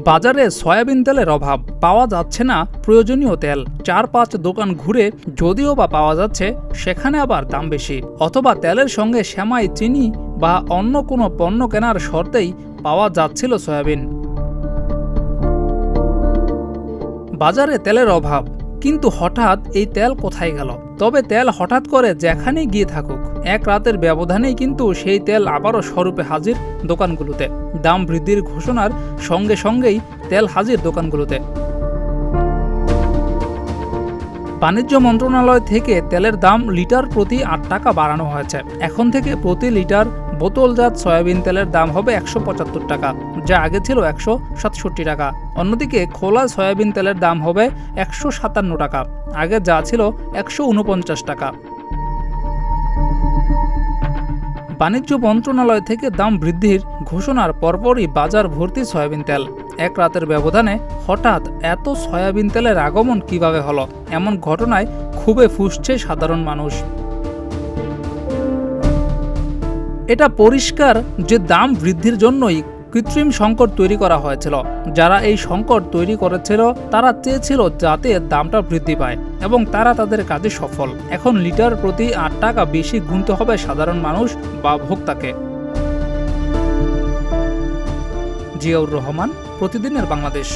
বাজারে সয়াবিন তেলের অভাব, পাওয়া যাচ্ছে না প্রয়োজনীয় তেল। ৪-৫ দোকান ঘুরে যদিও বা পাওয়া যাচ্ছে, সেখানে আবার দাম বেশি, অথবা তেলের সঙ্গে সেমাই, চিনি বা অন্য কোনো পণ্য কেনার শর্তেই পাওয়া যাচ্ছিল সয়াবিন। বাজারে তেলের অভাব, কিন্তু হঠাৎ এই তেল কোথায় গেল? তবে তেল হঠাৎ করে যেখানেই গিয়ে থাকুক, এক রাতের ব্যবধানেই কিন্তু সেই তেল আবারও স্বরূপে হাজির দোকানগুলোতে। দাম বৃদ্ধির ঘোষণার সঙ্গে সঙ্গেই তেল হাজির দোকানগুলোতে। বাণিজ্য মন্ত্রণালয় থেকে তেলের দাম লিটার প্রতি ৮ টাকা বাড়ানো হয়েছে। এখন থেকে প্রতি লিটার বোতলজাত সয়াবিন তেলের দাম হবে ১৭৫ টাকা, যা আগে ছিল ১৬৭ টাকা। অন্যদিকে খোলা সয়াবিন তেলের দাম হবে ১৫৭ টাকা, আগে যা ছিল ১৪৯ টাকা। বাণিজ্য মন্ত্রণালয় থেকে দাম বৃদ্ধির ঘোষণার পরপরই বাজার ভর্তি সয়াবিন তেল। এক রাতের ব্যবধানে হঠাৎ এত সয়াবিন তেলের আগমন কিভাবে হলো? এমন ঘটনায় ক্ষোভে ফুঁসছে সাধারণ মানুষ। এটা পরিষ্কার যে দাম বৃদ্ধির জন্যই কৃত্রিম সংকট তৈরি করা হয়েছিল। যারা এই সংকট তৈরি করেছিল তারা চেয়েছিল যাতে দামটা বৃদ্ধি পায়, এবং তারা তাদের কাজে সফল। এখন লিটার প্রতি ৮ টাকা বেশি গুনতে হবে সাধারণ মানুষ বা ভোক্তাকে। জিয়াউর রহমান, প্রতিদিনের বাংলাদেশ।